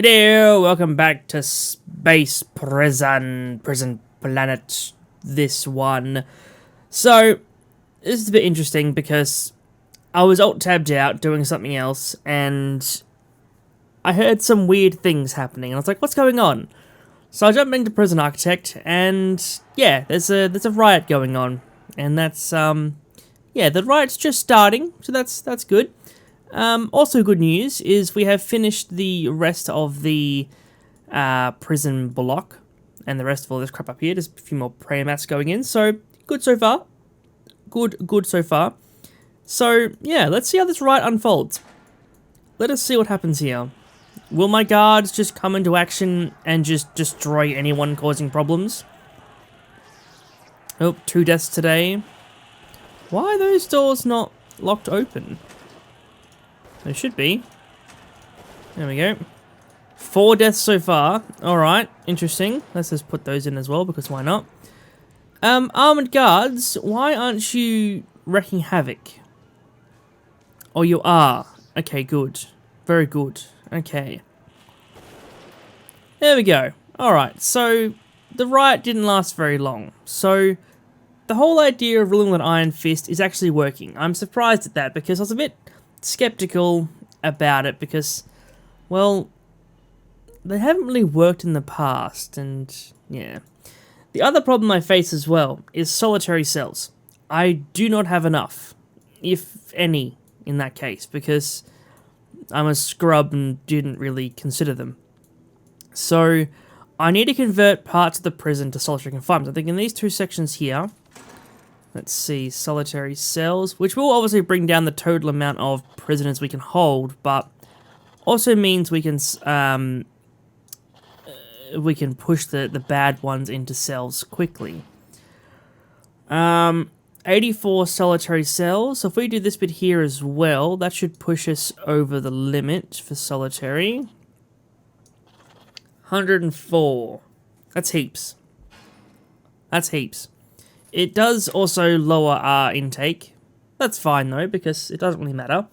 Hello, welcome back to Space Prison Planet, this one. So, this is a bit interesting because I was alt-tabbed out doing something else and I heard some weird things happening and I was like, what's going on? So I jumped into Prison Architect and yeah, there's a riot going on. And that's, yeah, the riot's just starting, so that's good. Also good news is we have finished the rest of the prison block and the rest of all this crap up here. There's a few more prayer mats going in, so good so far. Good so far. So yeah, let's see how this riot unfolds. Let us see what happens here. Will my guards just come into action and just destroy anyone causing problems? Oh, 2 deaths today. Why are those doors not locked open? There should be. There we go. 4 deaths so far. Alright, interesting. Let's just put those in as well, because why not? Armored guards, why aren't you wreaking havoc? Oh, you are. Okay, good. Very good. Okay. There we go. Alright, so the riot didn't last very long. So the whole idea of ruling with an iron fist is actually working. I'm surprised at that, because I was a bit skeptical about it because, well, they haven't really worked in the past, and yeah. The other problem I face as well is solitary cells. I do not have enough, if any, in that case, because I'm a scrub and didn't really consider them. So I need to convert parts of the prison to solitary confinement. I think in these 2 sections here, let's see, solitary cells, which will obviously bring down the total amount of prisoners we can hold, but also means we can push the bad ones into cells quickly. 84 solitary cells. So if we do this bit here as well, that should push us over the limit for solitary. 104. That's heaps. That's heaps. It does also lower our intake. That's fine though, because it doesn't really matter.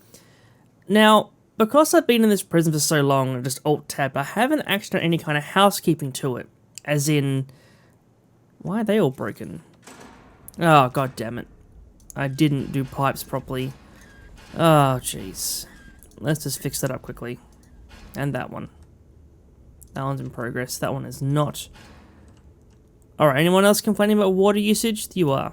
Now, because I've been in this prison for so long and just alt-tabbed, I haven't actually done any kind of housekeeping to it. As in, why are they all broken? Oh, god damn it. I didn't do pipes properly. Oh, jeez. Let's just fix that up quickly. And that one. That one's in progress. That one is not. Alright, anyone else complaining about water usage? You are.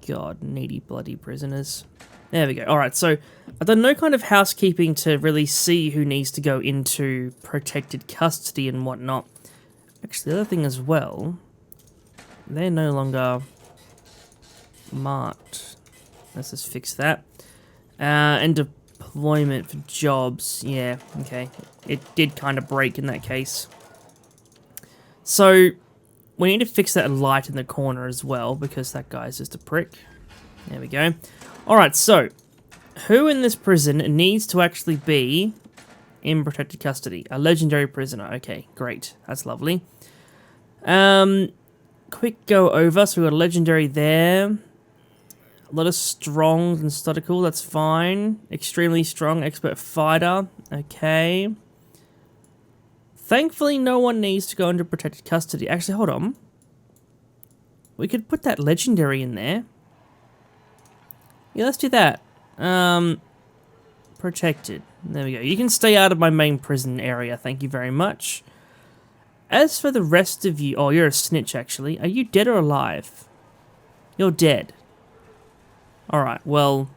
God, needy bloody prisoners. There we go. Alright, so I've done no kind of housekeeping to really see who needs to go into protected custody and whatnot. Actually, the other thing as well, they're no longer marked. Let's just fix that. And deployment for jobs. Yeah, okay. It did kind of break in that case. So we need to fix that light in the corner as well, because that guy's just a prick. There we go. Alright, so who in this prison needs to actually be in protected custody? A legendary prisoner. Okay, great. That's lovely. Quick go over. So we've got a legendary there. A lot of strong and statical. That's fine. Extremely strong. Expert fighter. Okay. Thankfully, no one needs to go into protected custody. Actually, hold on. We could put that legendary in there. Yeah, let's do that. Protected. There we go. You can stay out of my main prison area. Thank you very much. As for the rest of you... Oh, you're a snitch, actually. Are you dead or alive? You're dead. Alright, well...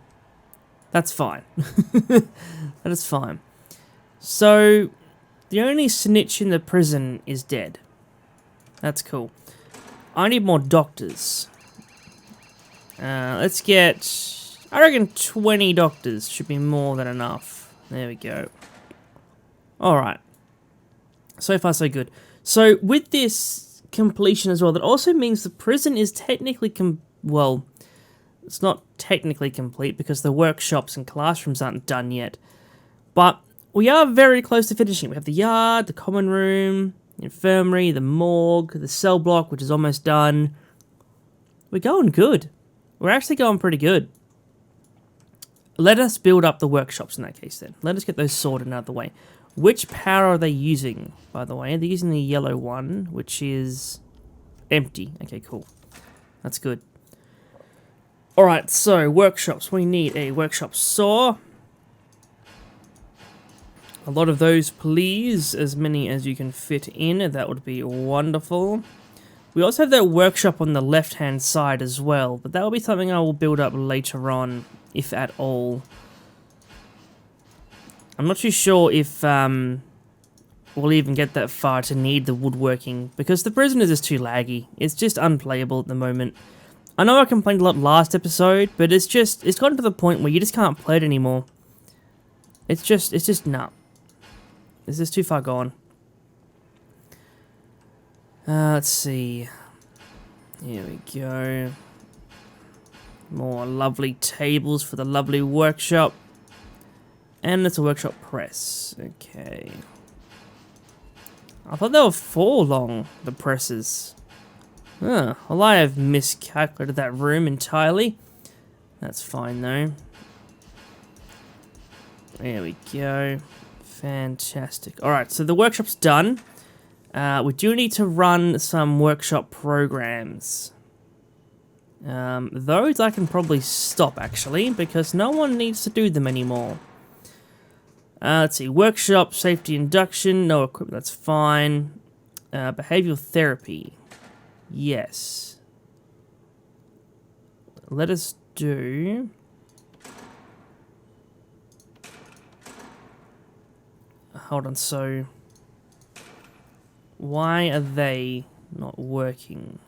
That's fine. That is fine. So... The only snitch in the prison is dead. That's cool. I need more doctors. Let's get... I reckon 20 doctors should be more than enough. There we go. Alright. So far, so good. So, with this completion as well, that also means the prison is technically... well, it's not technically complete because the workshops and classrooms aren't done yet. But... we are very close to finishing. We have the yard, the common room, the infirmary, the morgue, the cell block, which is almost done. We're going good. We're actually going pretty good. Let us build up the workshops in that case then. Let us get those sorted out of the way. Which power are they using, by the way? They're using the yellow one, which is empty. Okay, cool. That's good. Alright, so workshops. We need a workshop saw. A lot of those, please. As many as you can fit in. That would be wonderful. We also have that workshop on the left-hand side as well, but that will be something I will build up later on, if at all. I'm not too sure if we'll even get that far to need the woodworking, because the prison is just too laggy. It's just unplayable at the moment. I know I complained a lot last episode, but it's gotten to the point where you just can't play it anymore. It's just nah. It's just too far gone. Let's see. Here we go. More lovely tables for the lovely workshop. And it's a workshop press. Okay. I thought they were 4 long, the presses. Well, I have miscalculated that room entirely. That's fine though. There we go. Fantastic. Alright, so the workshop's done. We do need to run some workshop programs. Those I can probably stop, actually, because no one needs to do them anymore. Let's see. Workshop, safety induction, no equipment, that's fine. Behavioral therapy. Yes. Let us do... Hold on, so... Why are they not working?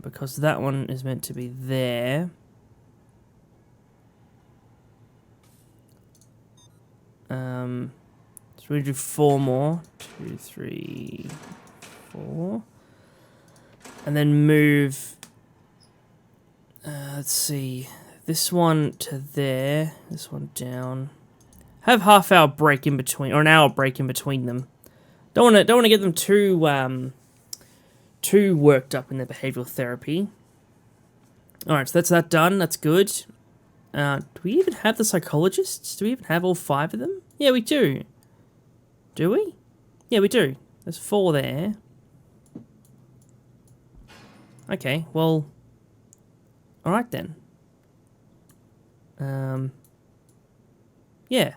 Because that one is meant to be there. So we do 4 more. 2, 3, 4. And then move... let's see. This one to there. This one down. Have half-hour break in between, or an hour break in between them. Don't want to get them too worked up in their behavioral therapy. All right, so that's that done. That's good. Do we even have the psychologists? Do we even have all 5 of them? Yeah, we do. Do we? Yeah, we do. There's 4 there. Okay, well... Alright then. Yeah.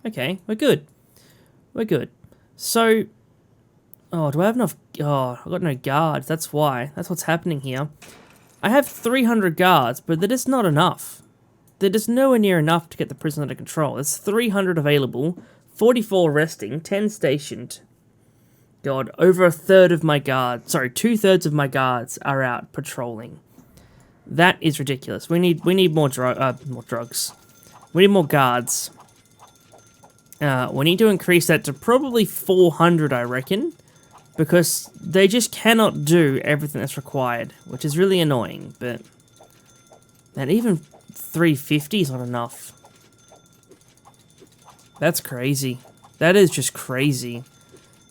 Okay, we're good. We're good. So... Oh, do I have enough... Oh, I've got no guards. That's why. That's what's happening here. I have 300 guards, but they're just not enough. They're just nowhere near enough to get the prison under control. There's 300 available, 44 resting, 10 stationed. God, over a third of my guards... Sorry, 2/3 of my guards are out patrolling. That is ridiculous. We need more drugs. We need more guards. We need to increase that to probably 400, I reckon. Because they just cannot do everything that's required, which is really annoying, but... And even 350 is not enough. That's crazy. That is just crazy.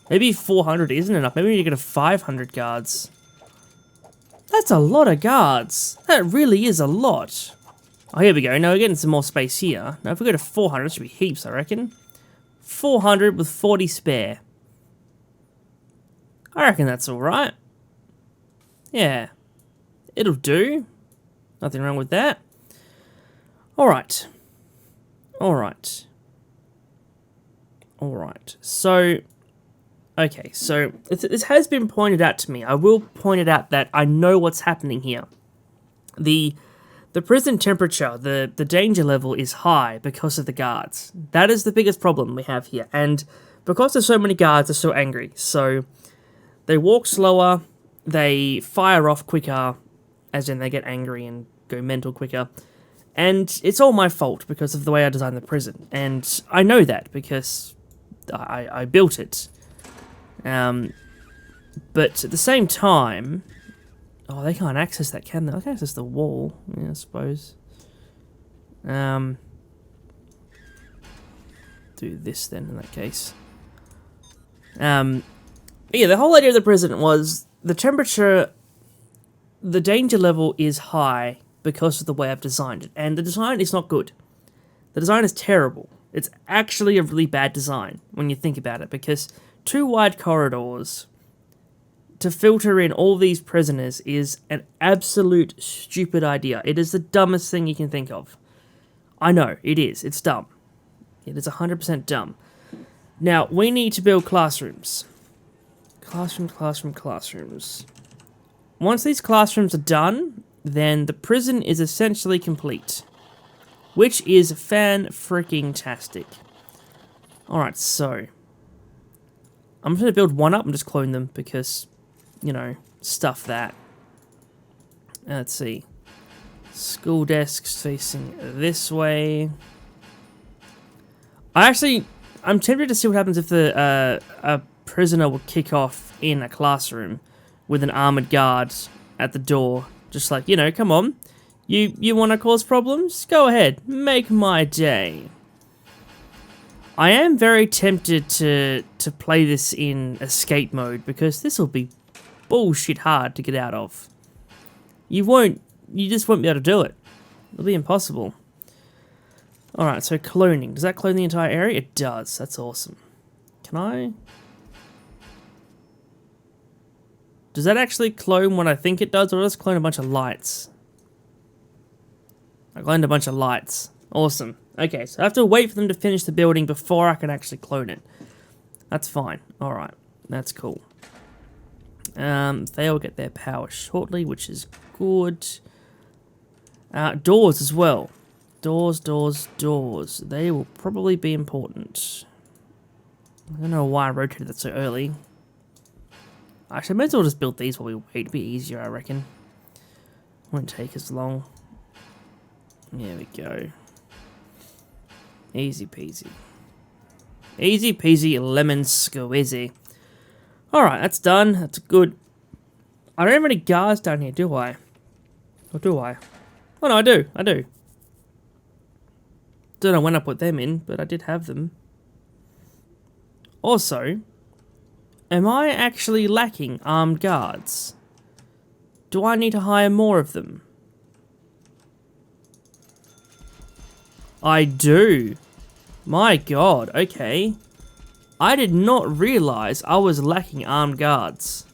Maybe 400 isn't enough. Maybe we need to get to 500 guards. That's a lot of guards. That really is a lot. Oh, here we go. Now we're getting some more space here. Now if we go to 400, it should be heaps, I reckon. 400 with 40 spare. I reckon that's alright. Yeah. It'll do. Nothing wrong with that. Alright. Alright. Alright. So... Okay, so this has been pointed out to me. I will point it out that I know what's happening here. The prison temperature, the danger level is high because of the guards. That is the biggest problem we have here. And because there's so many guards, they're so angry. So they walk slower, they fire off quicker, as in they get angry and go mental quicker. And it's all my fault because of the way I designed the prison. And I know that because I built it. But at the same time... Oh, they can't access that, can they? They can access the wall, yeah, I suppose. Do this then, in that case. Yeah, the whole idea of the prison was the temperature... The danger level is high because of the way I've designed it. And the design is not good. The design is terrible. It's actually a really bad design when you think about it, because 2 wide corridors to filter in all these prisoners is an absolute stupid idea. It is the dumbest thing you can think of. I know, it is. It's dumb. It is 100% dumb. Now, we need to build classrooms. Classrooms. Once these classrooms are done, then the prison is essentially complete. Which is fan-freaking-tastic. Alright, so I'm just going to build one up and just clone them because, you know, stuff that. Let's see. School desks facing this way. I'm tempted to see what happens if a prisoner will kick off in a classroom with an armored guard at the door. Just like, you know, come on. You want to cause problems? Go ahead. Make my day. I am very tempted to play this in escape mode because this will be bullshit hard to get out of. You just won't be able to do it. It'll be impossible. Alright, so cloning. Does that clone the entire area? It does. That's awesome. Can I? Does that actually clone what I think it does, or does it clone a bunch of lights? I cloned a bunch of lights. Awesome. Okay, so I have to wait for them to finish the building before I can actually clone it. That's fine. Alright, that's cool. They'll get their power shortly, which is good. Doors as well. Doors. They will probably be important. I don't know why I rotated that so early. Actually, I might as well just build these while we wait. It'd be easier, I reckon. Won't take as long. There we go. Easy peasy. Easy peasy lemon squeezy. Alright, that's done. That's good. I don't have any guards down here, do I? Or do I? Oh no, I do. Don't know when I put them in, but I did have them. Also, am I actually lacking armed guards? Do I need to hire more of them? I do. My god, okay. I did not realize I was lacking armed guards.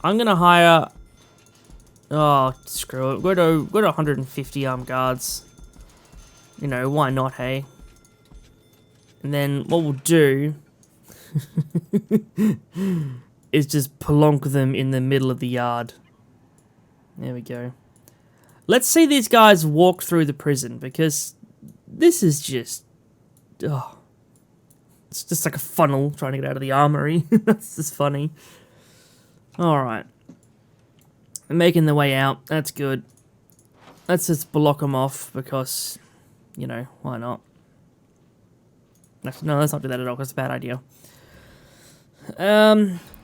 I'm gonna hire... Oh, screw it. Go to 150 armed guards. You know, why not, hey? And then what we'll do... is just plonk them in the middle of the yard. There we go. Let's see these guys walk through the prison, because this is just... Oh, it's just like a funnel trying to get out of the armory. That's just funny. Alright. Making their way out. That's good. Let's just block them off because, you know, why not? No, let's not do that at all. That's a bad idea.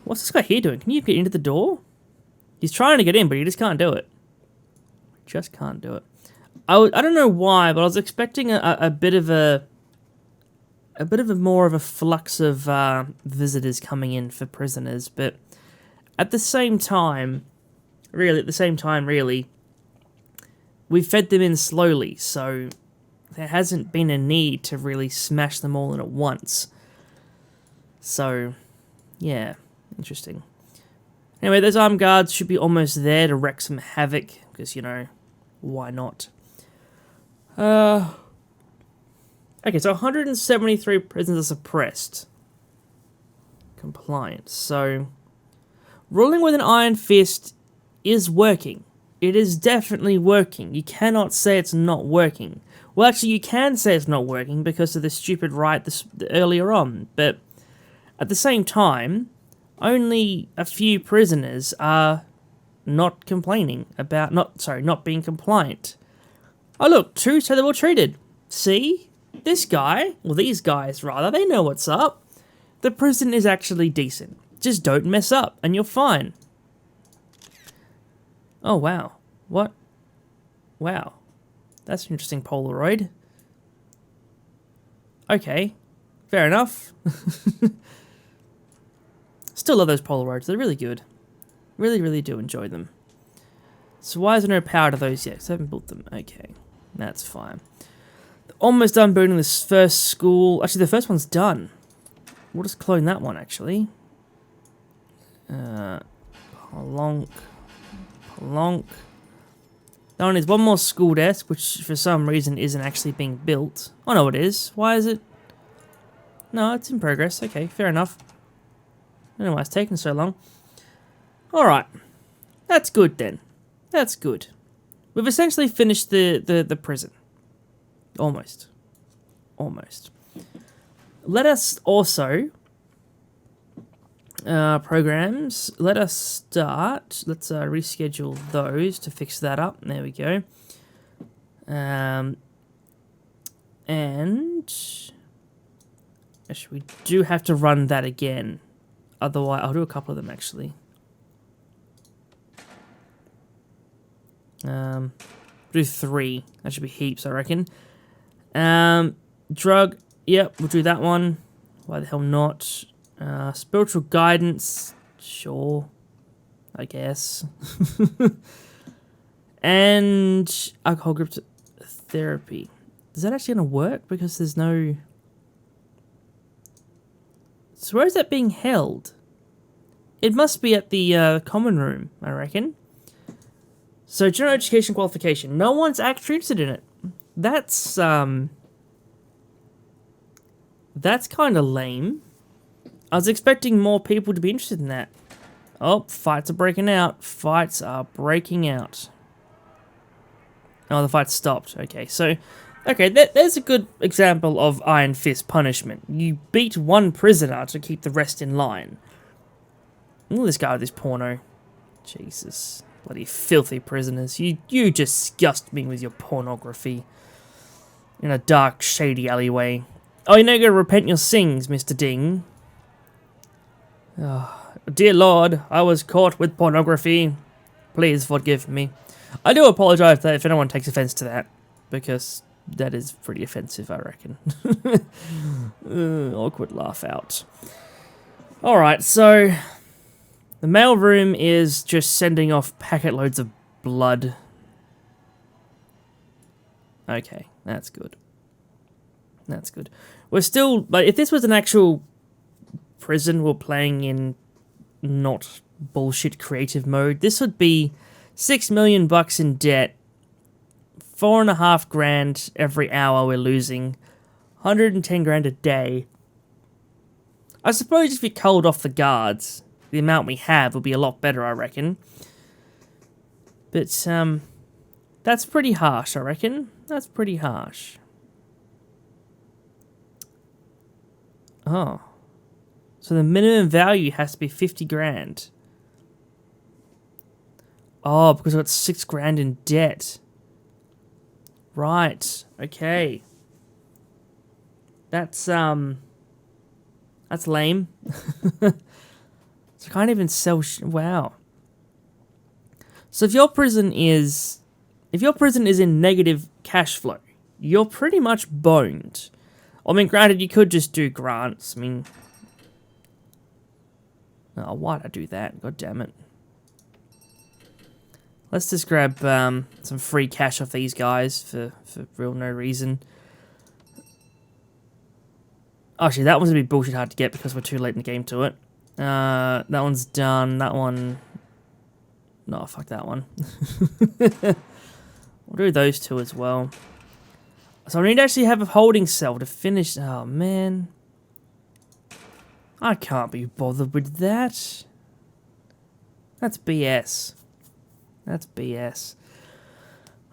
What's this guy here doing? Can you get into the door? He's trying to get in, but he just can't do it. Just can't do it. I don't know why, but I was expecting a bit of a more of a flux of visitors coming in for prisoners, but at the same time, really, we've fed them in slowly, so there hasn't been a need to really smash them all in at once. So, yeah, interesting. Anyway, those armed guards should be almost there to wreak some havoc, because, you know, why not? Okay, so 173 prisons are suppressed. Compliant. So, ruling with an iron fist is working. It is definitely working. You cannot say it's not working. Well, actually, you can say it's not working because of the stupid riot earlier on, but at the same time, only a few prisoners are not complaining about, not being compliant. Oh look, 2 said they were treated. See? This guy, well these guys rather, they know what's up. The prison is actually decent. Just don't mess up and you're fine. Oh wow. What? Wow. That's an interesting Polaroid. Okay. Fair enough. Still love those Polaroids. They're really good. Really, really do enjoy them. So why is there no power to those yet? 'Cause I haven't built them. Okay. That's fine. almost done building this first school. Actually, the first one's done. We'll just clone that one, actually. Plonk. Plonk. That one is one more school desk, which for some reason isn't actually being built. Oh, no, it is. Why is it? No, it's in progress. Okay, fair enough. I don't know why it's taking so long. Alright. That's good, then. That's good. We've essentially finished the prison. Almost. Almost. Let us also... programs. Let us start. Let's reschedule those to fix that up. There we go. And... Actually, we do have to run that again. Otherwise, I'll do a couple of them, actually. Do 3. That should be heaps, I reckon. Drug. Yep, we'll do that one. Why the hell not? Spiritual guidance. Sure. I guess. And alcohol grip therapy. Is that actually going to work? Because there's no... So where is that being held? It must be at the common room, I reckon. So general education qualification. No one's actually interested in it. That's kind of lame. I was expecting more people to be interested in that. Oh, fights are breaking out. Fights are breaking out. Oh, the fight stopped. Okay, so... Okay, there's a good example of Iron Fist punishment. You beat one prisoner to keep the rest in line. Look at this guy with this porno. Jesus. Bloody filthy prisoners. You disgust me with your pornography. In a dark, shady alleyway. Oh, you're not going to repent your sins, Mr. Ding. Oh, dear Lord, I was caught with pornography. Please forgive me. I do apologize if anyone takes offense to that. Because... that is pretty offensive, I reckon. Awkward laugh out. Alright, so... the mail room is just sending off packet loads of blood. Okay, that's good. That's good. We're still... like, if this was an actual prison we're playing in not bullshit creative mode, this would be $6 million in debt. 4.5 grand every hour we're losing. 110 grand a day. I suppose if we culled off the guards, the amount we have would be a lot better, I reckon. But, that's pretty harsh, I reckon. That's pretty harsh. Oh. So the minimum value has to be 50 grand. Oh, because I've got 6 grand in debt. Right, okay. That's lame. So I can't even sell wow. So if your prison is in negative cash flow, you're pretty much boned. I mean, granted, you could just do grants. I mean... oh, why'd I do that? God damn it. Let's just grab some free cash off these guys for real no reason. Actually, that one's going to be bullshit hard to get because we're too late in the game to it. That one's done. That one... no, fuck that one. We'll do those two as well. So I need to actually have a holding cell to finish... oh, man. I can't be bothered with that. That's BS. That's BS.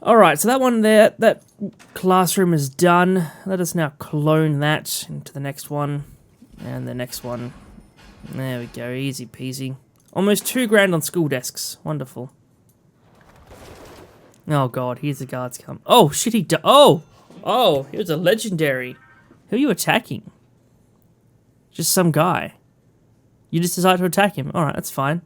Alright, so that one there, that classroom is done. Let us now clone that into the next one. And the next one. There we go, easy peasy. Almost 2 grand on school desks. Wonderful. Oh god, here's the guards come. Oh, shit, Oh, he was a legendary. Who are you attacking? Just some guy. You just decide to attack him. Alright, that's fine.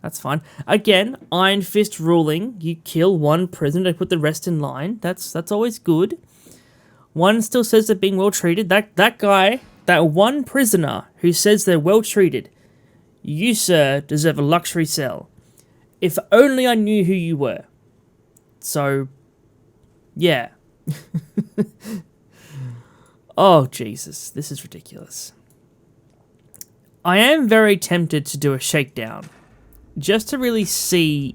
That's fine. Again, Iron Fist ruling. You kill one prisoner to put the rest in line. That's always good. One still says they're being well treated. That guy, that one prisoner who says they're well treated, you, sir, deserve a luxury cell. If only I knew who you were. So, yeah. Oh, Jesus. This is ridiculous. I am very tempted to do a shakedown. Just to really see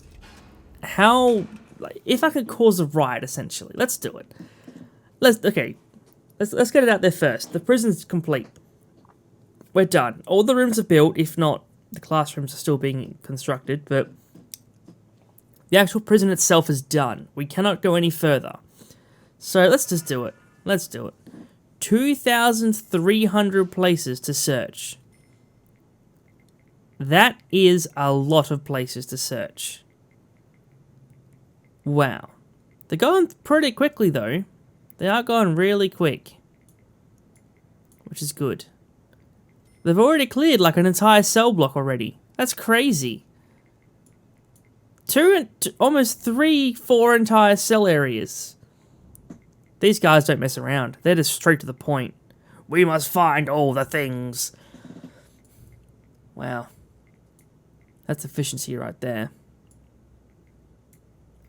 how... Like, if I could cause a riot, essentially. Let's do it. Let's get it out there first. The prison's complete. We're done. All the rooms are built, if not, the classrooms are still being constructed, but the actual prison itself is done. We cannot go any further. So let's just do it. Let's do it. 2,300 places to search. That is a lot of places to search. Wow. They're going pretty quickly, though. They are going really quick. Which is good. They've already cleared like an entire cell block already. That's crazy. Almost 3-4 entire cell areas. These guys don't mess around. They're just straight to the point. We must find all the things. Wow. That's efficiency right there.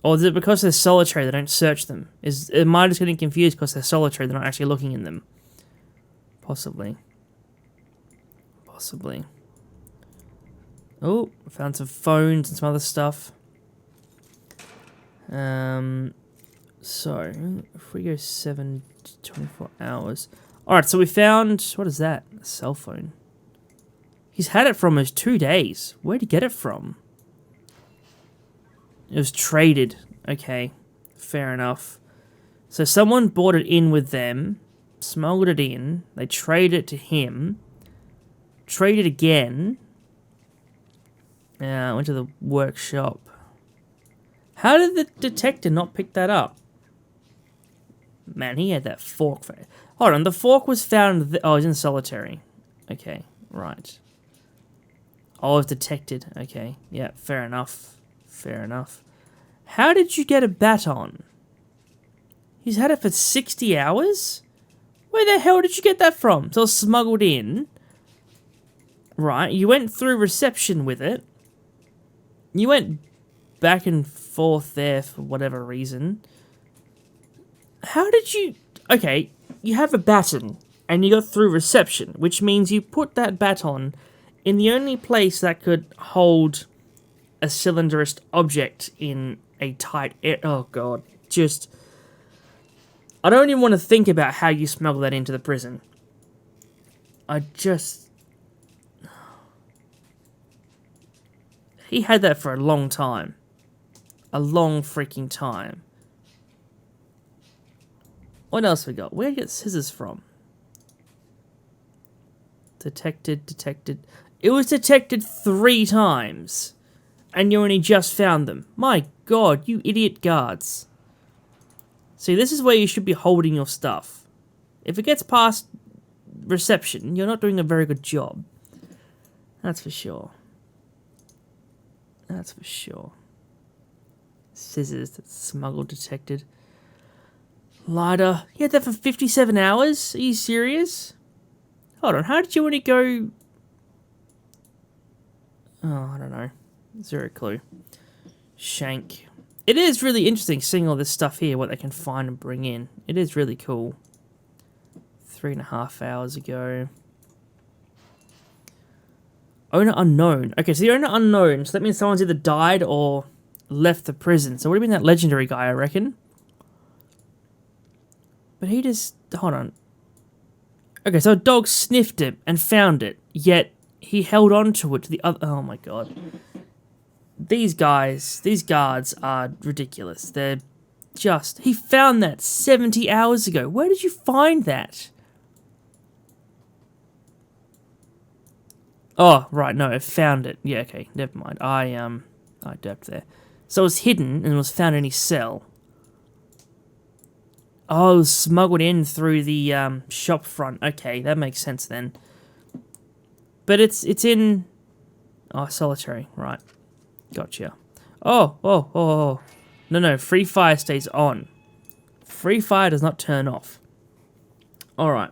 Or is it because they're solitary they don't search them? Am I just getting confused because they're solitary they're not actually looking in them? Possibly. Possibly. Oh, found some phones and some other stuff. So, if we go 7 to 24 hours. Alright, so we found... What is that? A cell phone. He's had it for almost 2 days. Where'd he get it from? It was traded. Okay, fair enough. So someone bought it in with them, smuggled it in, they traded it to him, traded again, went to the workshop. How did the detective not pick that up? Man, he had that fork for it. Hold on, the fork was found... Oh, it's in solitary. Okay, right. Oh, it was detected. Okay, yeah, fair enough. Fair enough. How did you get a baton? He's had it for 60 hours? Where the hell did you get that from? So it was smuggled in. Right, you went through reception with it. You went back and forth there for whatever reason. How did you... Okay, you have a baton, and you got through reception, which means you put that baton in the only place that could hold a cylinderist object in a tight air... Oh, God. Just... I don't even want to think about how you smuggle that into the prison. I just... He had that for a long time. A long freaking time. What else we got? Where'd you get scissors from? Detected. It was detected 3 times. And you only just found them. My God, you idiot guards. See, this is where you should be holding your stuff. If it gets past reception, you're not doing a very good job. That's for sure. That's for sure. Scissors that's smuggled detected. Lighter. You had that for 57 hours? Are you serious? Hold on, how did you only go... Oh, I don't know. Zero clue. Shank. It is really interesting seeing all this stuff here, what they can find and bring in. It is really cool. 3.5 hours ago. Owner unknown. Okay, so the owner unknown. So that means someone's either died or left the prison. So what do you mean that legendary guy, I reckon? But he just... Hold on. Okay, so a dog sniffed it and found it. Yet he held on to it to the other... Oh my God. These guys, these guards are ridiculous. They're just... He found that 70 hours ago. Where did you find that? Oh, right, no, I found it. Yeah, okay, never mind. I derped there. So it was hidden and was found in his cell. Oh, it was smuggled in through the shop front. Okay, that makes sense then. But it's in... Oh, solitary, right. Gotcha. Oh. No, free fire stays on. Free fire does not turn off. Alright.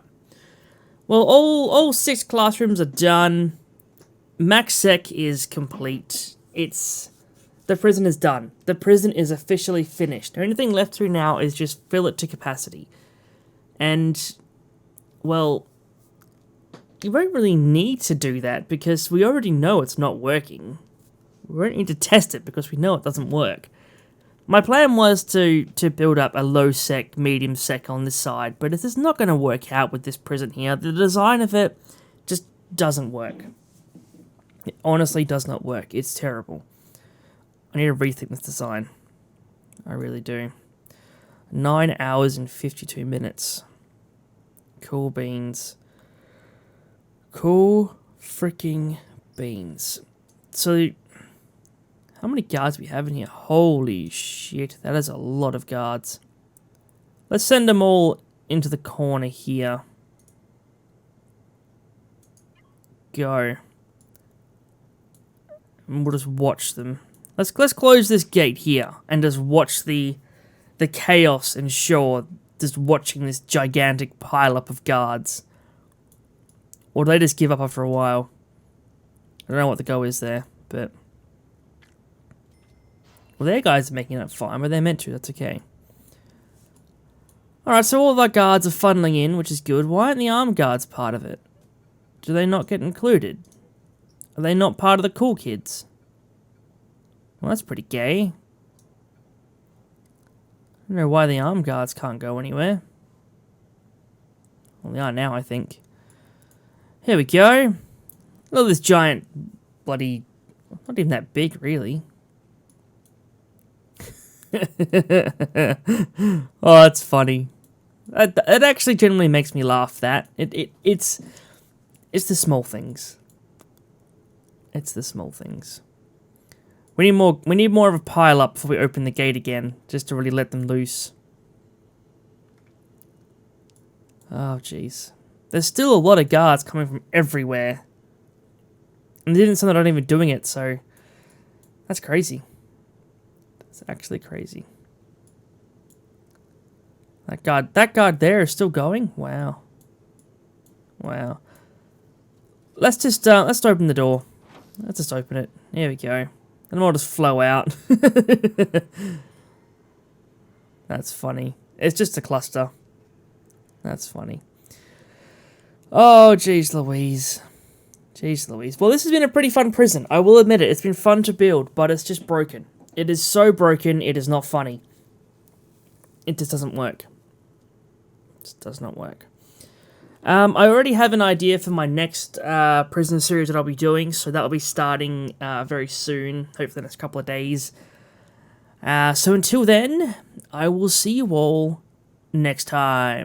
Well, all 6 classrooms are done. MaxSec is complete. The prison is done. The prison is officially finished. The only thing left to do now is just fill it to capacity. And well, you won't really need to do that because we already know it's not working. We won't need to test it because we know it doesn't work. My plan was to build up a low sec, medium sec on this side, but this is not going to work out with this prison here. The design of it just doesn't work. It honestly does not work. It's terrible. I need to rethink this design. I really do. 9 hours and 52 minutes. Cool beans. Cool freaking beans. So, how many guards we have in here? Holy shit, that is a lot of guards. Let's send them all into the corner here. Go. And we'll just watch them. Let's close this gate here and just watch the chaos ensure. Just watching this gigantic pileup of guards. Or do they just give up after a while? I don't know what the go is there, but... Well, their guys are making it fine, but they're meant to, that's okay. Alright, so all of our guards are funneling in, which is good. Why aren't the armed guards part of it? Do they not get included? Are they not part of the cool kids? Well, that's pretty gay. I don't know why the armed guards can't go anywhere. Well, they are now, I think. Here we go. Look at this giant bloody... Not even that big, really. Oh, that's funny. It actually generally makes me laugh, that. It's the small things. It's the small things. We need more of a pile up before we open the gate again, just to really let them loose. Oh, jeez. There's still a lot of guards coming from everywhere. And they didn't say they're not even doing it, so... That's crazy. That's actually crazy. That guard there is still going? Wow. Wow. Let's just open the door. Let's just open it. There we go. And it'll just flow out. That's funny. It's just a cluster. That's funny. Oh, jeez Louise. Jeez Louise. Well, this has been a pretty fun prison. I will admit it. It's been fun to build, but it's just broken. It is so broken, it is not funny. It just doesn't work. It just does not work. I already have an idea for my next prison series that I'll be doing, so that'll be starting very soon, hopefully the next couple of days. So until then, I will see you all next time.